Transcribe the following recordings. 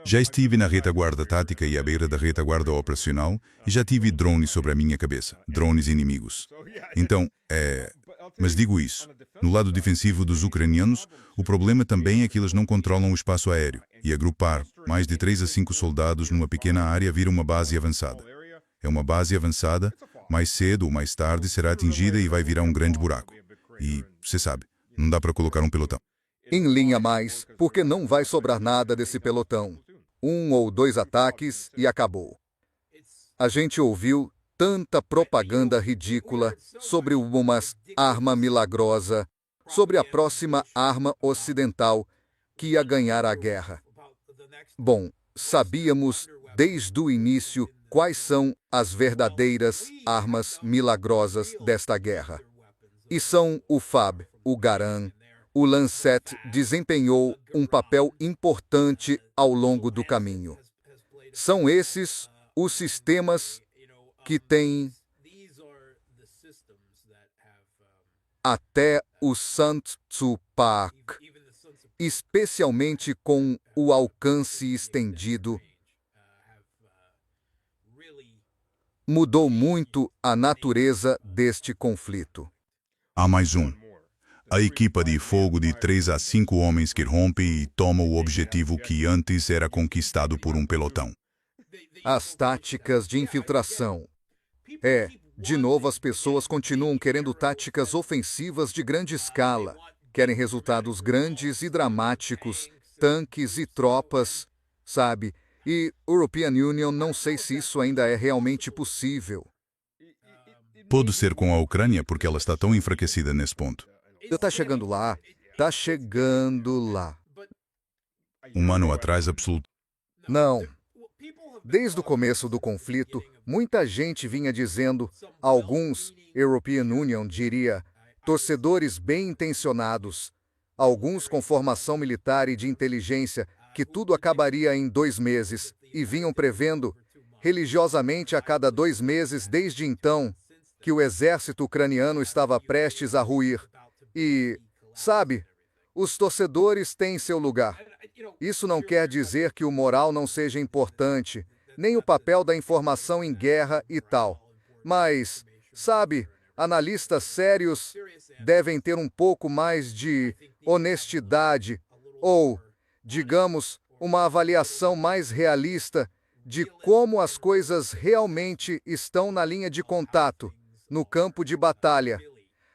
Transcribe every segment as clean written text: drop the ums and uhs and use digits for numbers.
Já estive na retaguarda tática e à beira da retaguarda operacional e já tive drones sobre a minha cabeça, drones inimigos. Então, Mas digo isso, no lado defensivo dos ucranianos, o problema também é que eles não controlam o espaço aéreo e agrupar mais de 3 a 5 soldados numa pequena área vira uma base avançada. É uma base avançada, mais cedo ou mais tarde será atingida e vai virar um grande buraco. E, você sabe, não dá para colocar um pelotão. Em linha mais, porque não vai sobrar nada desse pelotão. 1 ou 2 ataques e acabou. A gente ouviu tanta propaganda ridícula sobre uma arma milagrosa, sobre a próxima arma ocidental que ia ganhar a guerra. Bom, sabíamos desde o início quais são as verdadeiras armas milagrosas desta guerra. E são o FAB, o Garand. O Lancet desempenhou um papel importante ao longo do caminho. São esses os sistemas que têm até o Sun-Tzu-Pak, especialmente com o alcance estendido. Mudou muito a natureza deste conflito. Há mais um. A equipa de fogo de 3 a 5 homens que rompe e toma o objetivo que antes era conquistado por um pelotão. As táticas de infiltração. De novo as pessoas continuam querendo táticas ofensivas de grande escala. Querem resultados grandes e dramáticos, tanques e tropas, sabe? E European Union, não sei se isso ainda é realmente possível. Pode ser com a Ucrânia porque ela está tão enfraquecida nesse ponto. Está chegando lá. Está chegando lá. Um ano atrás, absoluto. Não. Desde o começo do conflito, muita gente vinha dizendo, alguns, European Union diria, torcedores bem intencionados, alguns com formação militar e de inteligência, que tudo acabaria em 2 meses, e vinham prevendo, religiosamente a cada 2 meses desde então, que o exército ucraniano estava prestes a ruir. E, sabe, os torcedores têm seu lugar. Isso não quer dizer que o moral não seja importante, nem o papel da informação em guerra e tal. Mas, sabe, analistas sérios devem ter um pouco mais de honestidade ou, digamos, uma avaliação mais realista de como as coisas realmente estão na linha de contato, no campo de batalha.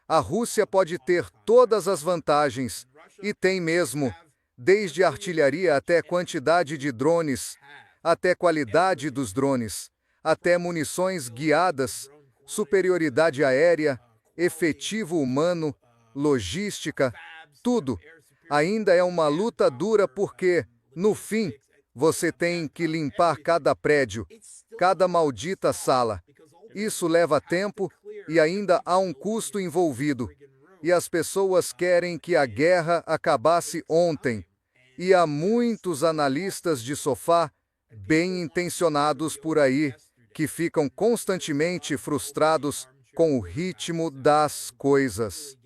A Rússia pode ter todas as vantagens, e tem mesmo, desde artilharia até quantidade de drones, até qualidade dos drones, até munições guiadas, superioridade aérea, efetivo humano, logística, tudo. Ainda é uma luta dura porque, no fim, você tem que limpar cada prédio, cada maldita sala. Isso leva tempo e ainda há um custo envolvido. E as pessoas querem que a guerra acabasse ontem. E há muitos analistas de sofá, bem intencionados por aí, que ficam constantemente frustrados com o ritmo das coisas.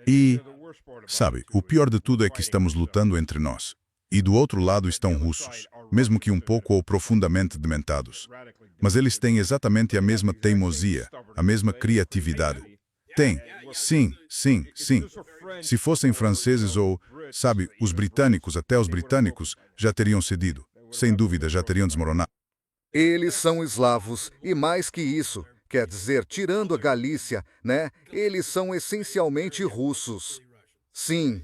E, sabe, o pior de tudo é que estamos lutando entre nós. E do outro lado estão russos, mesmo que um pouco ou profundamente dementados. Mas eles têm exatamente a mesma teimosia, a mesma criatividade. Tem, sim. Se fossem franceses ou, sabe, os britânicos, até os britânicos, já teriam cedido. Sem dúvida, já teriam desmoronado. Eles são eslavos, e mais que isso, quer dizer, tirando a Galícia, né? Eles são essencialmente russos. Sim.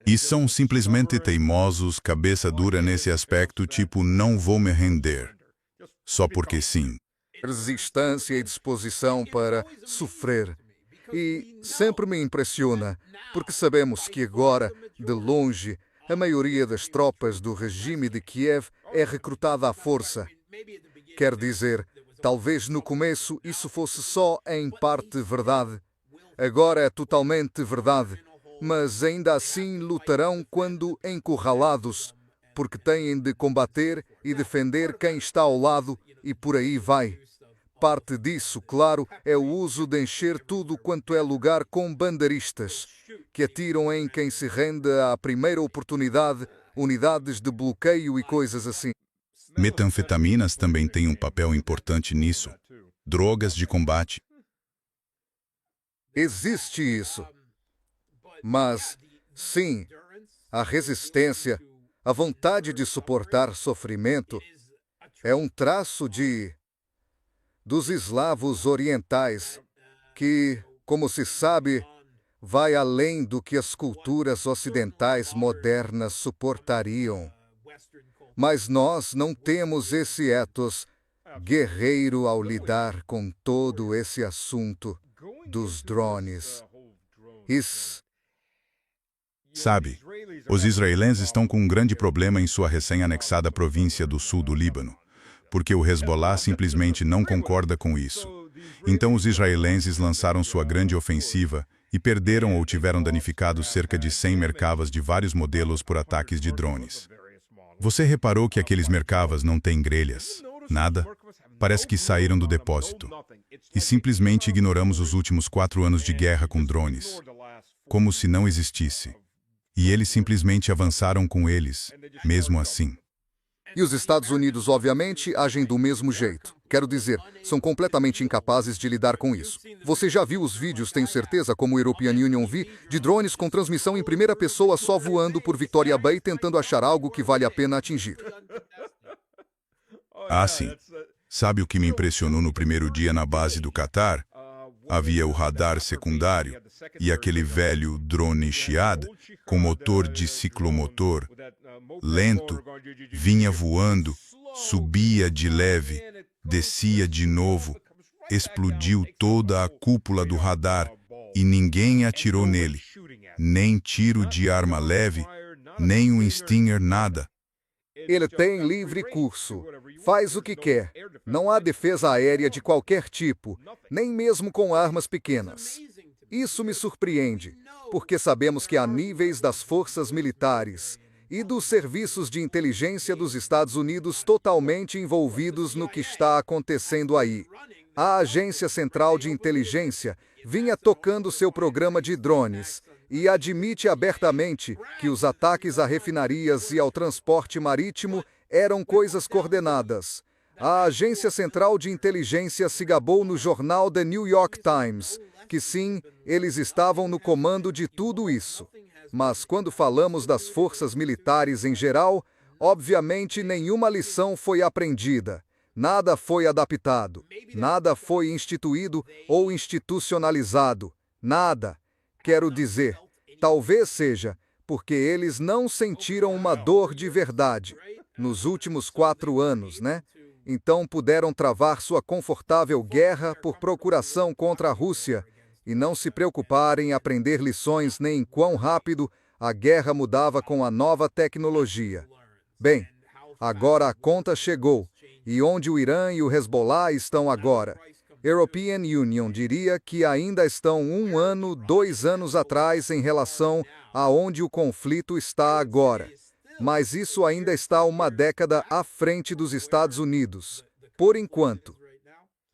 E são simplesmente teimosos, cabeça dura nesse aspecto, tipo, não vou me render. Só porque sim. Resistência e disposição para sofrer. E sempre me impressiona, porque sabemos que agora, de longe, a maioria das tropas do regime de Kiev é recrutada à força. Quer dizer, talvez no começo isso fosse só em parte verdade. Agora é totalmente verdade. Mas ainda assim lutarão quando encurralados, porque têm de combater e defender quem está ao lado e por aí vai. Parte disso, claro, é o uso de encher tudo quanto é lugar com bandeiristas, que atiram em quem se rende à primeira oportunidade, unidades de bloqueio e coisas assim. Metanfetaminas também têm um papel importante nisso. Drogas de combate. Existe isso. Mas, sim, a resistência, a vontade de suportar sofrimento, é um traço dos eslavos orientais, que, como se sabe, vai além do que as culturas ocidentais modernas suportariam. Mas nós não temos esse ethos guerreiro ao lidar com todo esse assunto dos drones. Sabe, os israelenses estão com um grande problema em sua recém-anexada província do sul do Líbano, porque o Hezbollah simplesmente não concorda com isso. Então os israelenses lançaram sua grande ofensiva e perderam ou tiveram danificados cerca de 100 Merkavas de vários modelos por ataques de drones. Você reparou que aqueles Merkavas não têm grelhas? Nada? Parece que saíram do depósito. E simplesmente ignoramos os últimos 4 anos de guerra com drones, como se não existisse. E eles simplesmente avançaram com eles, mesmo assim. E os Estados Unidos, obviamente, agem do mesmo jeito. Quero dizer, são completamente incapazes de lidar com isso. Você já viu os vídeos, tenho certeza, como o European Union vi, de drones com transmissão em primeira pessoa só voando por Victoria Bay tentando achar algo que vale a pena atingir. Ah, sim. Sabe o que me impressionou no primeiro dia na base do Catar? Havia o radar secundário e aquele velho drone Shiad com motor de ciclomotor, lento, vinha voando, subia de leve, descia de novo, explodiu toda a cúpula do radar e ninguém atirou nele, nem tiro de arma leve, nem um Stinger, nada. Ele tem livre curso, faz o que quer. Não há defesa aérea de qualquer tipo, nem mesmo com armas pequenas. Isso me surpreende, porque sabemos que há níveis das forças militares e dos serviços de inteligência dos Estados Unidos totalmente envolvidos no que está acontecendo aí. A Agência Central de Inteligência vinha tocando seu programa de drones e admite abertamente que os ataques a refinarias e ao transporte marítimo eram coisas coordenadas. A Agência Central de Inteligência se gabou no jornal The New York Times, que sim, eles estavam no comando de tudo isso. Mas quando falamos das forças militares em geral, obviamente nenhuma lição foi aprendida. Nada foi adaptado, nada foi instituído ou institucionalizado, nada. Quero dizer, talvez seja porque eles não sentiram uma dor de verdade nos últimos 4 anos, né? Então puderam travar sua confortável guerra por procuração contra a Rússia e não se preocupar em aprender lições nem em quão rápido a guerra mudava com a nova tecnologia. Bem, agora a conta chegou, e onde o Irã e o Hezbollah estão agora? European Union diria que ainda estão 1 ano, 2 anos atrás em relação a onde o conflito está agora. Mas isso ainda está 1 década à frente dos Estados Unidos, por enquanto.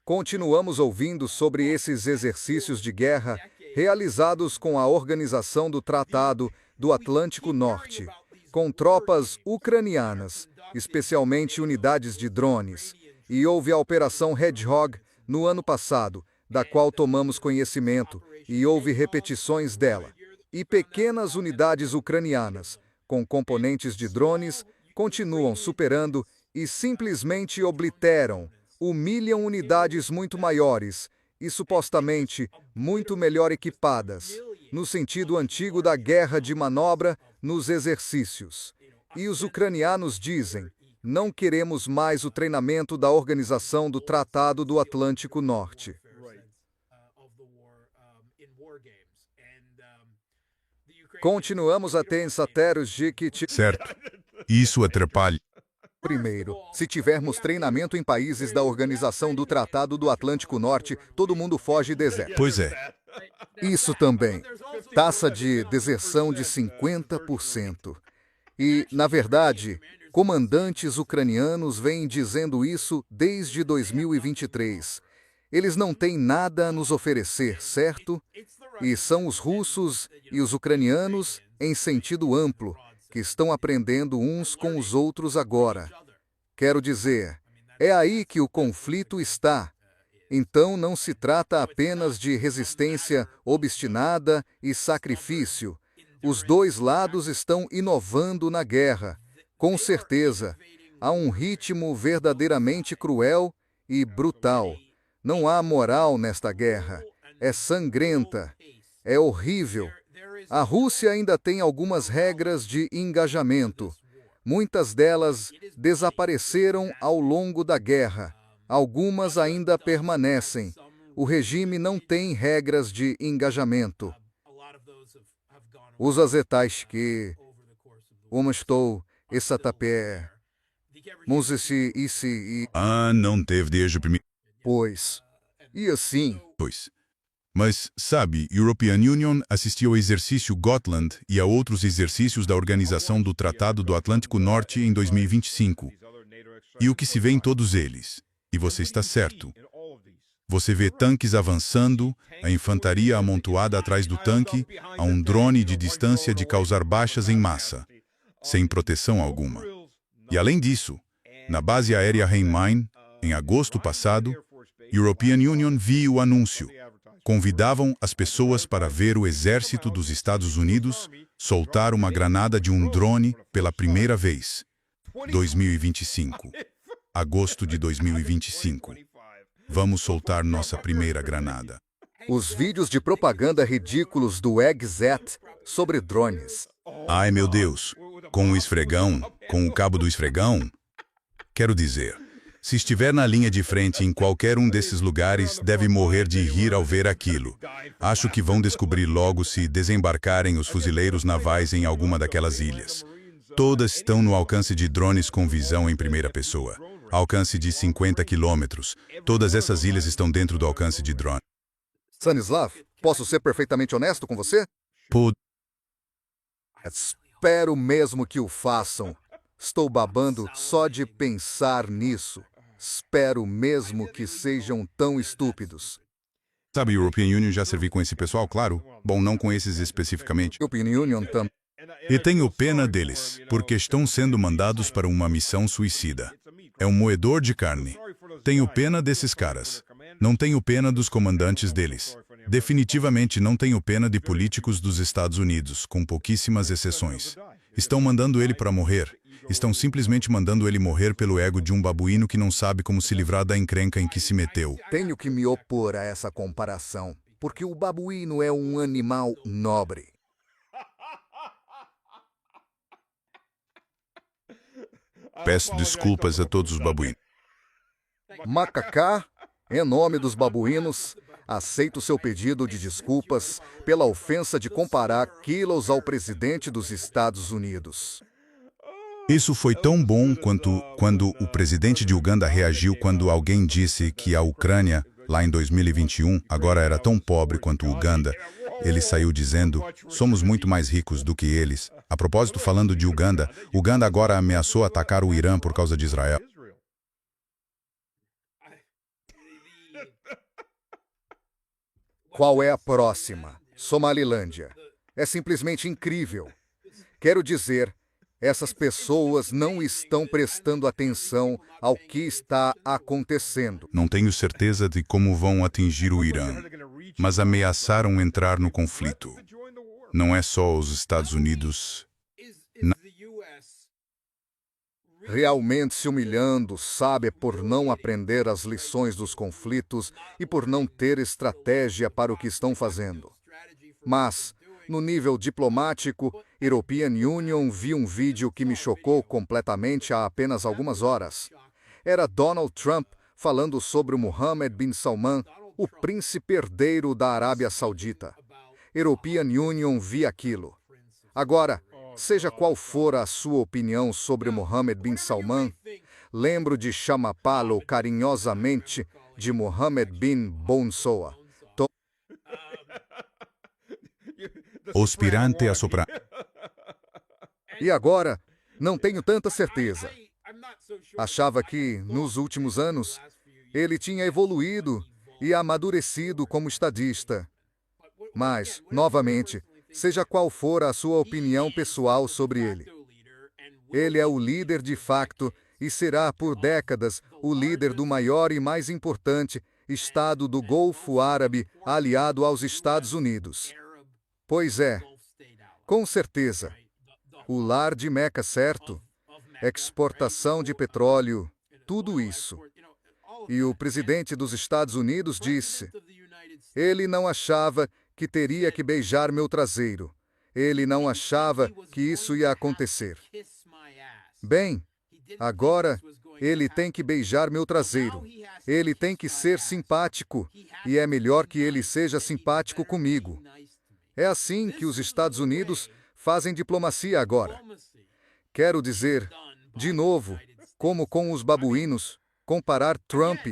Continuamos ouvindo sobre esses exercícios de guerra realizados com a Organização do Tratado do Atlântico Norte, com tropas ucranianas, especialmente unidades de drones, e houve a Operação Hedgehog no ano passado, da qual tomamos conhecimento, e houve repetições dela. E pequenas unidades ucranianas, com componentes de drones, continuam superando e simplesmente obliteram, humilham unidades muito maiores e supostamente muito melhor equipadas, no sentido antigo da guerra de manobra nos exercícios. E os ucranianos dizem: não queremos mais o treinamento da Organização do Tratado do Atlântico Norte. Continuamos a ter insateros de que... Certo. Isso atrapalha. Primeiro, se tivermos treinamento em países da Organização do Tratado do Atlântico Norte, todo mundo foge deserto. Pois é. Isso também. Taxa de deserção de 50%. E, na verdade, comandantes ucranianos vêm dizendo isso desde 2023. Eles não têm nada a nos oferecer, certo? E são os russos e os ucranianos, em sentido amplo, que estão aprendendo uns com os outros agora. Quero dizer, é aí que o conflito está. Então não se trata apenas de resistência obstinada e sacrifício. Os dois lados estão inovando na guerra. Com certeza, há um ritmo verdadeiramente cruel e brutal. Não há moral nesta guerra. É sangrenta. É horrível. A Rússia ainda tem algumas regras de engajamento. Muitas delas desapareceram ao longo da guerra. Algumas ainda permanecem. O regime não tem regras de engajamento. Os azetaiski, estou essa tapé, e Não teve desde o primeiro. pois. E assim, Mas, sabe, European Union assistiu ao exercício Gotland e a outros exercícios da Organização do Tratado do Atlântico Norte em 2025. E o que se vê em todos eles? E você está certo. Você vê tanques avançando, a infantaria amontoada atrás do tanque, a um drone de distância de causar baixas em massa, sem proteção alguma. E além disso, na base aérea Rhein-Main, em agosto passado, European Union viu o anúncio. Convidavam as pessoas para ver o exército dos Estados Unidos soltar uma granada de um drone pela primeira vez. 2025. Agosto de 2025. Vamos soltar nossa primeira granada. os vídeos de propaganda ridículos do Exet sobre drones. Ai, meu Deus. Com o esfregão, com o cabo do esfregão. Quero dizer, se estiver na linha de frente em qualquer um desses lugares, deve morrer de rir ao ver aquilo. Acho que vão descobrir logo se desembarcarem os fuzileiros navais em alguma daquelas ilhas. Todas estão no alcance de drones com visão em primeira pessoa. Alcance de 50 quilômetros. Todas essas ilhas estão dentro do alcance de drone. Stanislav, posso ser perfeitamente honesto com você? Pô, Espero mesmo que o façam. Estou babando só de pensar nisso. Espero mesmo que sejam tão estúpidos. sabe, European Union já servi com esse pessoal, claro? Bom, não com esses especificamente. European Union também. E tenho pena deles, porque estão sendo mandados para uma missão suicida. É um moedor de carne. Tenho pena desses caras. Não tenho pena dos comandantes deles. Definitivamente não tenho pena de políticos dos Estados Unidos, com pouquíssimas exceções. Estão mandando ele para morrer. Estão simplesmente mandando ele morrer pelo ego de um babuíno que não sabe como se livrar da encrenca em que se meteu. Tenho que me opor a essa comparação, porque o babuíno é um animal nobre. Peço desculpas a todos os babuínos. Macacá, em nome dos babuínos, aceito seu pedido de desculpas pela ofensa de comparar quilos ao presidente dos Estados Unidos. Isso foi tão bom quanto quando o presidente de Uganda reagiu quando alguém disse que a Ucrânia, lá em 2021, agora era tão pobre quanto Uganda. Ele saiu dizendo, somos muito mais ricos do que eles. A propósito, falando de Uganda, Uganda agora ameaçou atacar o Irã por causa de Israel. Qual é a próxima? Somalilândia. É simplesmente incrível. Quero dizer, essas pessoas não estão prestando atenção ao que está acontecendo. Não tenho certeza de como vão atingir o Irã, mas ameaçaram entrar no conflito. Não é só os Estados Unidos. Realmente se humilhando, sabe, por não aprender as lições dos conflitos e por não ter estratégia para o que estão fazendo. Mas, no nível diplomático, European Union viu um vídeo que me chocou completamente há apenas algumas horas. Era Donald Trump falando sobre o Mohammed bin Salman, o príncipe herdeiro da Arábia Saudita. European Union viu aquilo. Agora, seja qual for a sua opinião sobre Mohammed bin Salman, lembro de chamá-lo carinhosamente de Mohammed bin Bonsoa. Aspirante a soprar. E agora, não tenho tanta certeza. Achava que, nos últimos anos, ele tinha evoluído e amadurecido como estadista. Mas, novamente, seja qual for a sua opinião pessoal sobre ele, ele é o líder de facto e será por décadas o líder do maior e mais importante estado do Golfo Árabe aliado aos Estados Unidos. Pois é, com certeza, o lar de Meca, certo? Exportação de petróleo, tudo isso. E o presidente dos Estados Unidos disse: ele não achava que teria que beijar meu traseiro. Ele não achava que isso ia acontecer. Bem, agora ele tem que beijar meu traseiro. Ele tem que ser simpático, e é melhor que ele seja simpático comigo. É assim que os Estados Unidos fazem diplomacia agora. Quero dizer, de novo, como com os babuínos, comparar Trump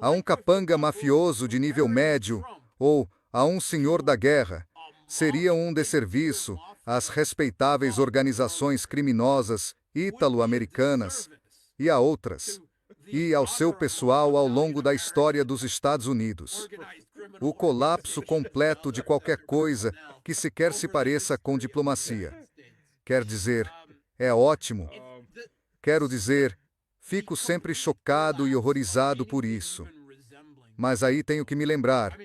a um capanga mafioso de nível médio ou a um senhor da guerra seria um desserviço às respeitáveis organizações criminosas ítalo-americanas e a outras, e ao seu pessoal ao longo da história dos Estados Unidos. O colapso completo de qualquer coisa que sequer se pareça com diplomacia. Quer dizer, é ótimo. Quero dizer, fico sempre chocado e horrorizado por isso. Mas aí tenho que me lembrar.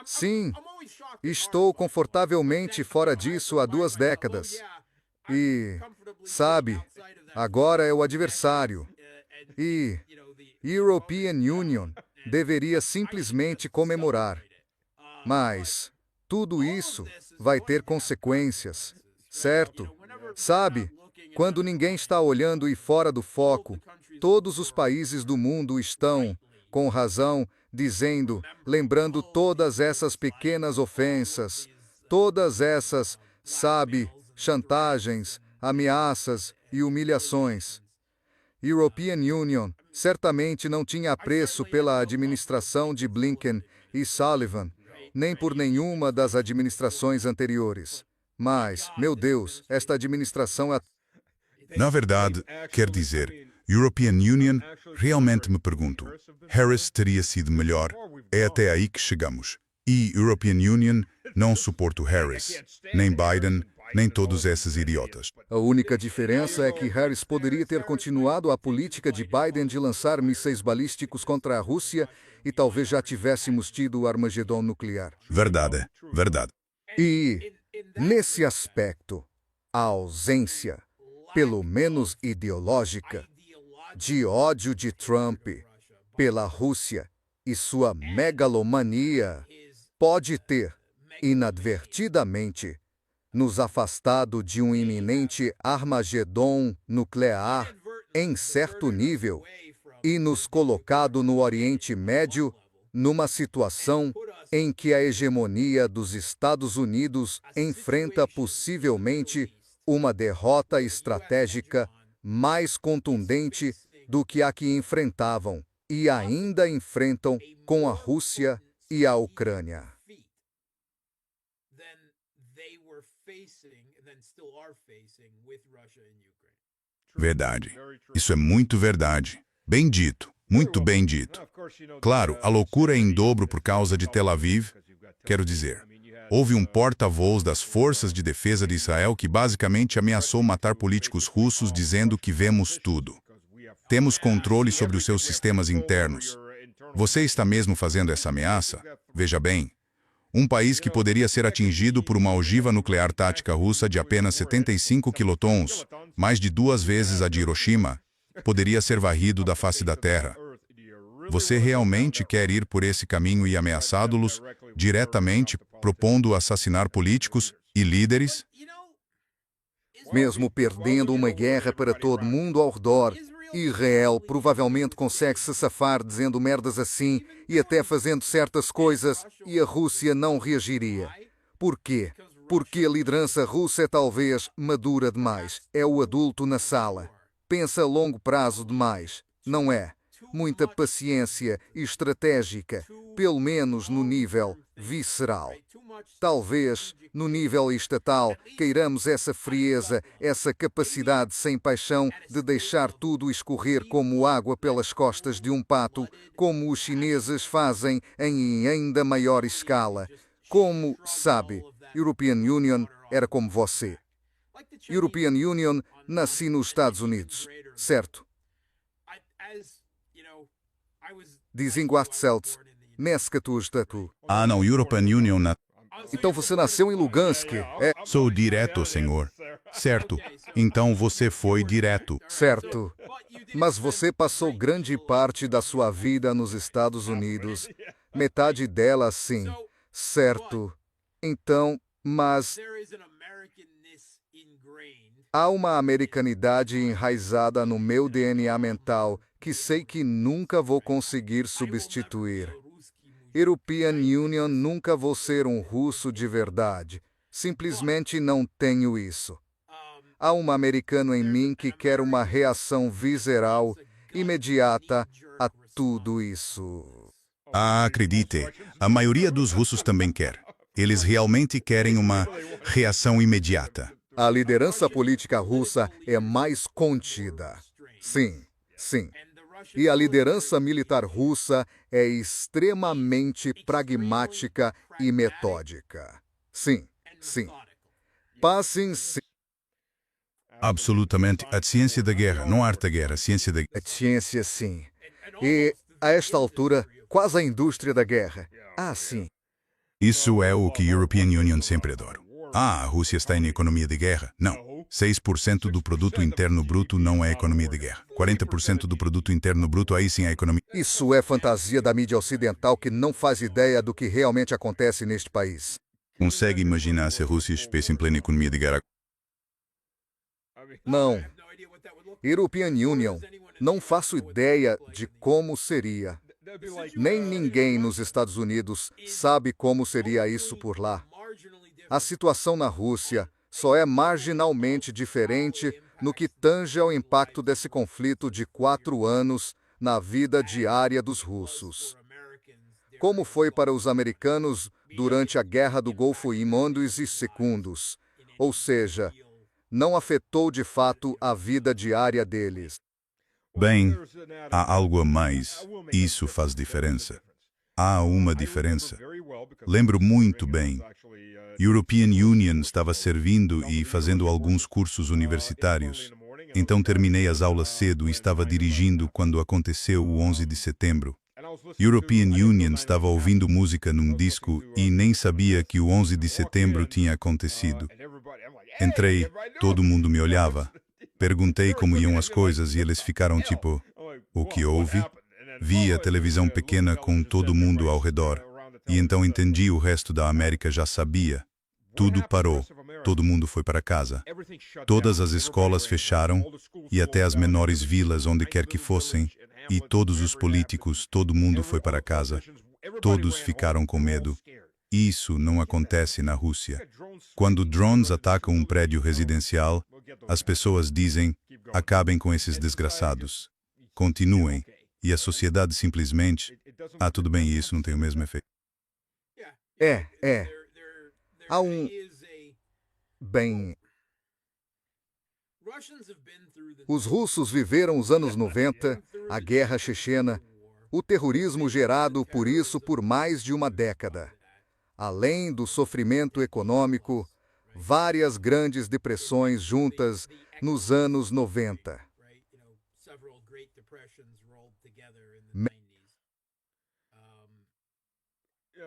Sim, estou confortavelmente fora disso há 2 décadas. E, sabe, agora é o adversário. E European Union deveria simplesmente comemorar. Mas tudo isso vai ter consequências, certo? Sabe, quando ninguém está olhando e fora do foco, todos os países do mundo estão, com razão, dizendo, lembrando todas essas pequenas ofensas, todas essas, sabe, chantagens, ameaças e humilhações. European Union certamente não tinha apreço pela administração de Blinken e Sullivan, nem por nenhuma das administrações anteriores. Mas, meu Deus, esta administração é... Na verdade, quer dizer, European Union, realmente me pergunto, Harris teria sido melhor? É até aí que chegamos. E European Union não suporta Harris, nem Biden, nem todos esses idiotas. A única diferença é que Harris poderia ter continuado a política de Biden de lançar mísseis balísticos contra a Rússia e talvez já tivéssemos tido o Armagedon nuclear. Verdade, verdade. E, nesse aspecto, a ausência, pelo menos ideológica, de ódio de Trump pela Rússia e sua megalomania pode ter, inadvertidamente, nos afastado de um iminente Armagedon nuclear em certo nível e nos colocado no Oriente Médio numa situação em que a hegemonia dos Estados Unidos enfrenta possivelmente uma derrota estratégica mais contundente do que a que enfrentavam e ainda enfrentam com a Rússia e a Ucrânia. Verdade. Isso é muito verdade. Bem dito. Muito bem dito. Claro, a loucura é em dobro por causa de Tel Aviv. Quero dizer, houve um porta-voz das Forças de Defesa de Israel que basicamente ameaçou matar políticos russos dizendo que vemos tudo. Temos controle sobre os seus sistemas internos. Você está mesmo fazendo essa ameaça? Veja bem. Um país que poderia ser atingido por uma ogiva nuclear tática russa de apenas 75 quilotons, mais de 2 vezes a de Hiroshima, poderia ser varrido da face da Terra. Você realmente quer ir por esse caminho e ameaçá-los diretamente, propondo assassinar políticos e líderes? Mesmo perdendo uma guerra para todo mundo ao redor, Israel provavelmente consegue se safar dizendo merdas assim e até fazendo certas coisas e a Rússia não reagiria. Por quê? Porque a liderança russa é talvez madura demais. É o adulto na sala. Pensa a longo prazo demais. Não é? Muita paciência estratégica, pelo menos no nível visceral. Talvez, no nível estatal, queiramos essa frieza, essa capacidade sem paixão de deixar tudo escorrer como água pelas costas de um pato, como os chineses fazem em ainda maior escala. Como, sabe, European Union era como você. European Union, nasci nos Estados Unidos, certo? Desenguarde-se, mescatustato. Ah, não, European Union na... Então você nasceu em Lugansk, é? Sou direto, senhor. Certo. Então você foi direto. Certo. Mas você passou grande parte da sua vida nos Estados Unidos. Metade dela, sim. Certo. Então, mas há uma americanidade enraizada no meu DNA mental que sei que nunca vou conseguir substituir. European Union, nunca vou ser um russo de verdade. Simplesmente não tenho isso. Há um americano em mim que quer uma reação visceral, imediata, a tudo isso. Ah, acredite, a maioria dos russos também quer. Eles realmente querem uma reação imediata. A liderança política russa é mais contida. Sim, sim. E a liderança militar russa é extremamente pragmática e metódica. Sim, sim. Passem sim. Absolutamente. A ciência da guerra, não a arte da guerra, a ciência da... A ciência, sim. E, a esta altura, quase a indústria da guerra. Ah, sim. Isso é o que a European Union sempre adora. Ah, a Rússia está em economia de guerra? Não. 6% do produto interno bruto não é economia de guerra. 40% do produto interno bruto, aí sim é economia. Isso é fantasia da mídia ocidental que não faz ideia do que realmente acontece neste país. Consegue imaginar se a Rússia estivesse em plena economia de guerra? Não. European Union, não faço ideia de como seria. Nem ninguém nos Estados Unidos sabe como seria isso por lá. A situação na Rússia só é marginalmente diferente no que tange ao impacto desse conflito de 4 anos na vida diária dos russos. Como foi para os americanos durante a Guerra do Golfo em mundos e segundos, ou seja, não afetou de fato a vida diária deles. Bem, há algo a mais. Isso faz diferença. Há uma diferença. Lembro muito bem. European Union estava servindo e fazendo alguns cursos universitários. Então terminei as aulas cedo e estava dirigindo quando aconteceu o 11 de setembro. European Union estava ouvindo música num disco e nem sabia que o 11 de setembro tinha acontecido. Entrei, todo mundo me olhava. Perguntei como iam as coisas e eles ficaram tipo, o que houve? Vi a televisão pequena com todo mundo ao redor. E então entendi, o resto da América já sabia. Tudo parou. Todo mundo foi para casa. Todas as escolas fecharam, e até as menores vilas, onde quer que fossem, e todos os políticos, todo mundo foi para casa. Todos ficaram com medo. Isso não acontece na Rússia. Quando drones atacam um prédio residencial, as pessoas dizem, acabem com esses desgraçados. Continuem. E a sociedade simplesmente, tudo bem, isso não tem o mesmo efeito. Há um... Bem... Os russos viveram os anos 90, a guerra chechena, o terrorismo gerado por isso por mais de uma década. Além do sofrimento econômico, várias grandes depressões juntas nos anos 90.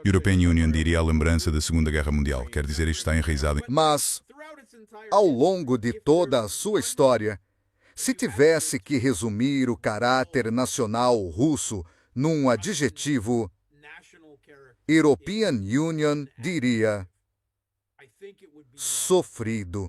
European Union diria a lembrança da Segunda Guerra Mundial. Quer dizer, isto está enraizado em... Mas, ao longo de toda a sua história, se tivesse que resumir o caráter nacional russo num adjetivo, European Union diria sofrido.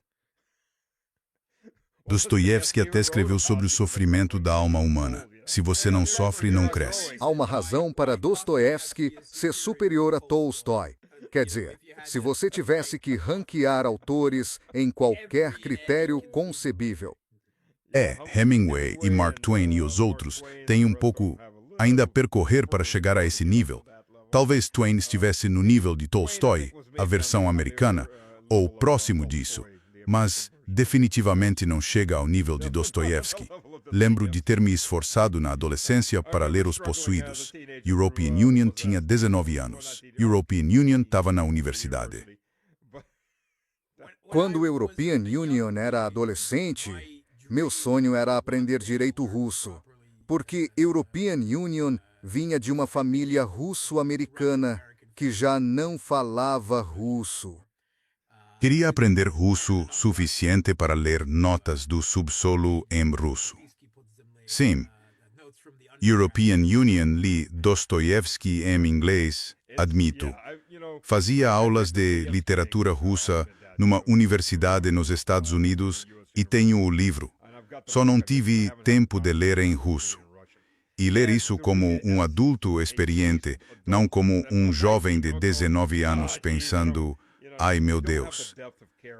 Dostoiévski até escreveu sobre o sofrimento da alma humana. Se você não sofre, não cresce. Há uma razão para Dostoiévski ser superior a Tolstói. Quer dizer, se você tivesse que ranquear autores em qualquer critério concebível. Hemingway e Mark Twain e os outros têm um pouco ainda a percorrer para chegar a esse nível. Talvez Twain estivesse no nível de Tolstói, a versão americana, ou próximo disso, mas definitivamente não chega ao nível de Dostoiévski. Lembro de ter me esforçado na adolescência para ler Os Possuídos. European Union tinha 19 anos. European Union estava na universidade. Quando o European Union era adolescente, meu sonho era aprender direito russo, porque European Union vinha de uma família russo-americana que já não falava russo. Queria aprender russo suficiente para ler notas do subsolo em russo. Sim, European Union li Dostoiévski em inglês, admito. Fazia aulas de literatura russa numa universidade nos Estados Unidos e tenho o livro. Só não tive tempo de ler em russo. E ler isso como um adulto experiente, não como um jovem de 19 anos pensando, ai meu Deus.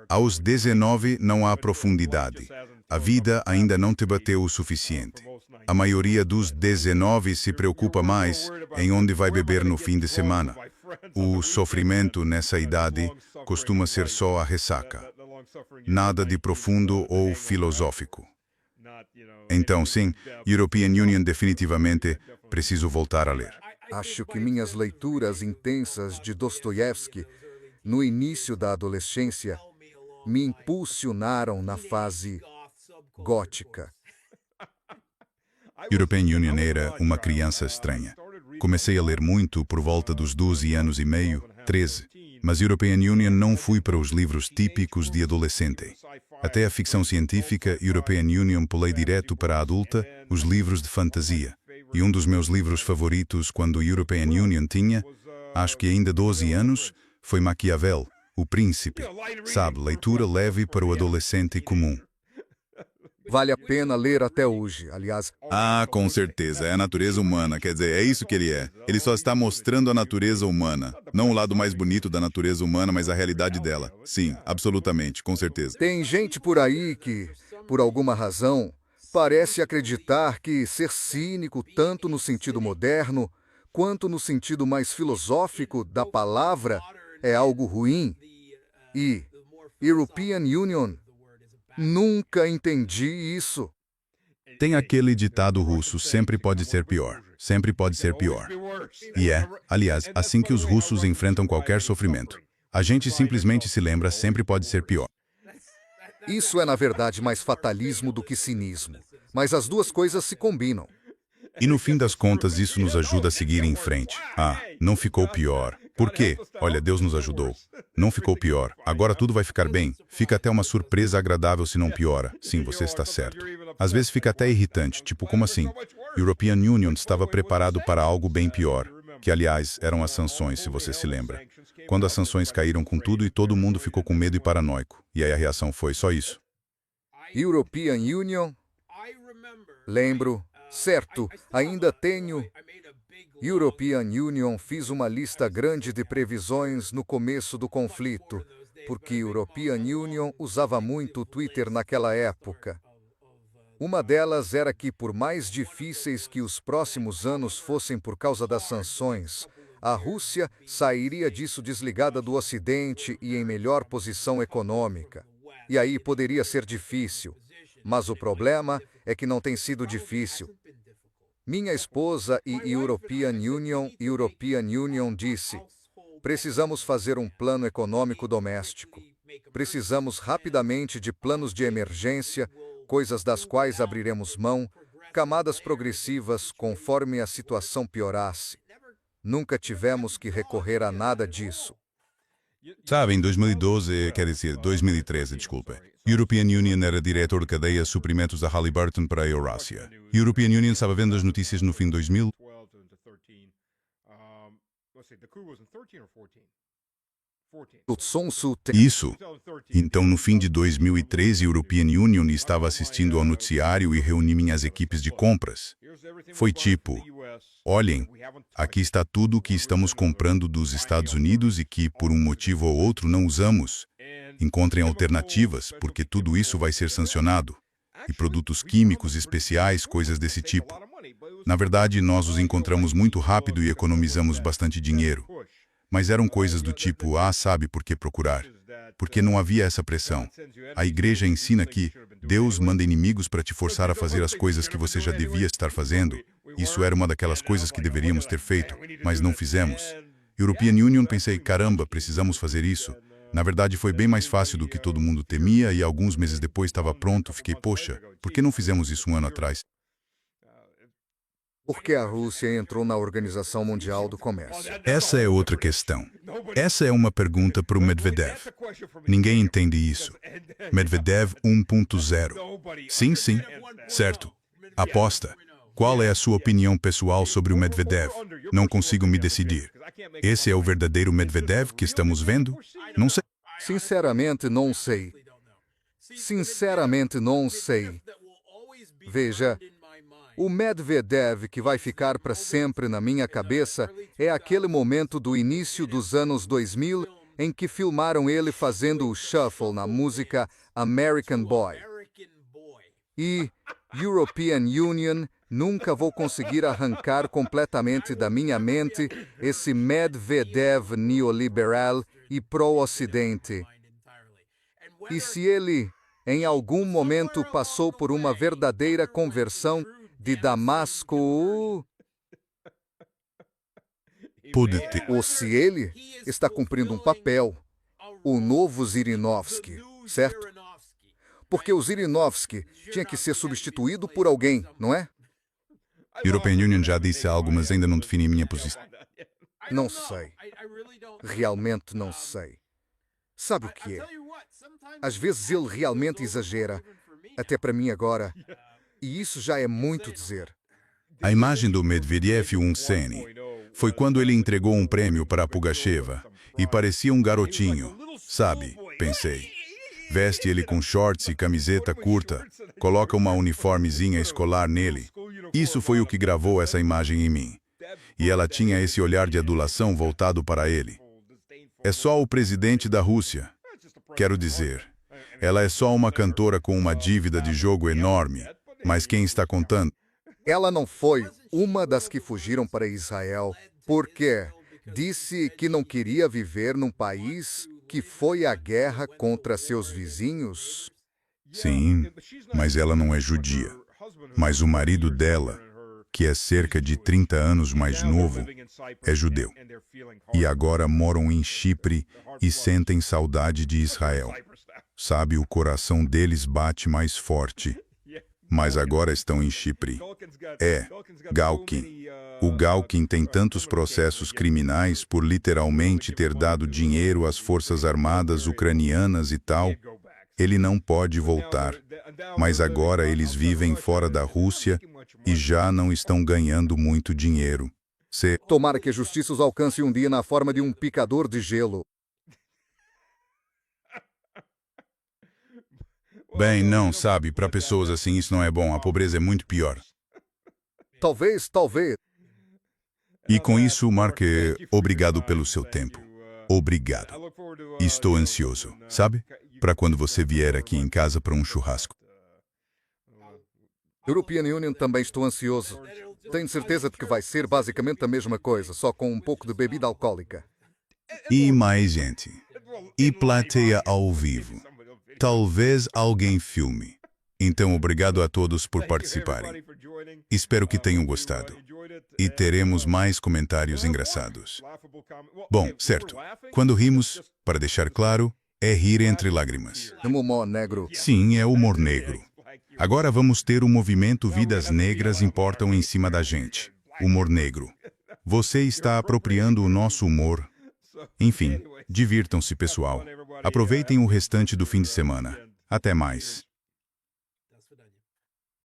Aos 19 não há profundidade. A vida ainda não te bateu o suficiente. A maioria dos 19 se preocupa mais em onde vai beber no fim de semana. O sofrimento nessa idade costuma ser só a ressaca. Nada de profundo ou filosófico. Então, sim, European Union definitivamente preciso voltar a ler. Acho que minhas leituras intensas de Dostoiévski, no início da adolescência, me impulsionaram na fase gótica. European Union era uma criança estranha. Comecei a ler muito por volta dos 12 anos e meio, 13. Mas European Union não fui para os livros típicos de adolescente. Até a ficção científica, European Union pulei direto para a adulta, os livros de fantasia. E um dos meus livros favoritos quando European Union tinha, acho que ainda 12 anos, foi Maquiavel, O Príncipe. Sabe, leitura leve para o adolescente comum. Vale a pena ler até hoje, aliás. Ah, com certeza, é a natureza humana, quer dizer, é isso que ele é. Ele só está mostrando a natureza humana. Não o lado mais bonito da natureza humana, mas a realidade dela. Sim, absolutamente, com certeza. Tem gente por aí que, por alguma razão, parece acreditar que ser cínico, tanto no sentido moderno, quanto no sentido mais filosófico da palavra, é algo ruim. E European Union, nunca entendi isso. Tem aquele ditado russo, sempre pode ser pior. Sempre pode ser pior. E é, aliás, assim que os russos enfrentam qualquer sofrimento. A gente simplesmente se lembra, sempre pode ser pior. Isso é, na verdade, mais fatalismo do que cinismo. Mas as duas coisas se combinam. E no fim das contas, isso nos ajuda a seguir em frente. Ah, não ficou pior. Por quê? Olha, Deus nos ajudou. Não ficou pior. Agora tudo vai ficar bem. Fica até uma surpresa agradável se não piora. Sim, você está certo. Às vezes fica até irritante, tipo, como assim? European Union estava preparado para algo bem pior. Que, aliás, eram as sanções, se você se lembra. Quando as sanções caíram com tudo e todo mundo ficou com medo e paranoico. E aí a reação foi só isso. European Union, lembro, certo, ainda tenho. European Union fiz uma lista grande de previsões no começo do conflito, porque European Union usava muito o Twitter naquela época. Uma delas era que, por mais difíceis que os próximos anos fossem por causa das sanções, a Rússia sairia disso desligada do Ocidente e em melhor posição econômica. E aí poderia ser difícil, mas o problema é que não tem sido difícil. Minha esposa e European Union disse, precisamos fazer um plano econômico doméstico. Precisamos rapidamente de planos de emergência, coisas das quais abriremos mão, camadas progressivas conforme a situação piorasse. Nunca tivemos que recorrer a nada disso. Sabe, em 2012, quer dizer, 2013, desculpa. European Union era diretor de cadeia de suprimentos da Halliburton para a Eurasia. European Union estava vendo as notícias no fim de 2000. Isso. Então, no fim de 2013, European Union estava assistindo ao noticiário e reuni minhas equipes de compras. Foi tipo, olhem, aqui está tudo o que estamos comprando dos Estados Unidos e que, por um motivo ou outro, não usamos. Encontrem alternativas, porque tudo isso vai ser sancionado. E produtos químicos especiais, coisas desse tipo. Na verdade, nós os encontramos muito rápido e economizamos bastante dinheiro. Mas eram coisas do tipo, sabe por que procurar? Porque não havia essa pressão. A igreja ensina que Deus manda inimigos para te forçar a fazer as coisas que você já devia estar fazendo. Isso era uma daquelas coisas que deveríamos ter feito, mas não fizemos. European Union, pensei, caramba, precisamos fazer isso. Na verdade, foi bem mais fácil do que todo mundo temia e alguns meses depois estava pronto. Fiquei, poxa, por que não fizemos isso um ano atrás? Por que a Rússia entrou na Organização Mundial do Comércio? Essa é outra questão. Essa é uma pergunta para o Medvedev. Ninguém entende isso. Medvedev 1.0. Sim, sim. Certo. Aposta. Qual é a sua opinião pessoal sobre o Medvedev? Não consigo me decidir. Esse é o verdadeiro Medvedev que estamos vendo? Não sei. Sinceramente, não sei. Sinceramente, não sei. Veja, o Medvedev que vai ficar para sempre na minha cabeça é aquele momento do início dos anos 2000 em que filmaram ele fazendo o shuffle na música American Boy. E European Union, nunca vou conseguir arrancar completamente da minha mente esse Medvedev neoliberal e pró-Ocidente. E se ele, em algum momento, passou por uma verdadeira conversão de Damasco, Pode ter. ou se ele está cumprindo um papel, o novo Zhirinovsky, certo? Porque o Zhirinovsky tinha que ser substituído por alguém, não é? European Union já disse algo, mas ainda não defini minha posição. Não sei. Realmente não sei. Sabe o que é? Às vezes ele realmente exagera, até para mim agora, e isso já é muito dizer. A imagem do Medvedev 1 foi quando ele entregou um prêmio para a Pugacheva e parecia um garotinho, sabe? Pensei. Veste ele com shorts e camiseta curta, coloca uma uniformezinha escolar nele. Isso foi o que gravou essa imagem em mim. E ela tinha esse olhar de adulação voltado para ele. É só o presidente da Rússia. Quero dizer, ela é só uma cantora com uma dívida de jogo enorme, mas quem está contando? Ela não foi uma das que fugiram para Israel porque disse que não queria viver num país que foi à guerra contra seus vizinhos. Sim, mas ela não é judia. Mas o marido dela, que é cerca de 30 anos mais novo, é judeu. E agora moram em Chipre e sentem saudade de Israel. Sabe, o coração deles bate mais forte. Mas agora estão em Chipre. Galkin. O Galkin tem tantos processos criminais por literalmente ter dado dinheiro às forças armadas ucranianas e tal. Ele não pode voltar. Mas agora eles vivem fora da Rússia e já não estão ganhando muito dinheiro. Tomara que a justiça os alcance um dia na forma de um picador de gelo. Bem, não, sabe, para pessoas assim isso não é bom. A pobreza é muito pior. Talvez. E com isso, Mark, obrigado pelo seu tempo. Obrigado. Estou ansioso, sabe? Para quando você vier aqui em casa para um churrasco. European Union também estou ansioso. Tenho certeza de que vai ser basicamente a mesma coisa, só com um pouco de bebida alcoólica. E mais gente. E plateia ao vivo. Talvez alguém filme. Então, obrigado a todos por participarem. Espero que tenham gostado. E teremos mais comentários engraçados. Bom, certo. Quando rimos, para deixar claro, é rir entre lágrimas. No humor negro. Sim, é humor negro. Agora vamos ter o movimento Vidas Negras Importam em cima da gente. Humor negro. Você está apropriando o nosso humor. Enfim, divirtam-se, pessoal. Aproveitem o restante do fim de semana. Até mais.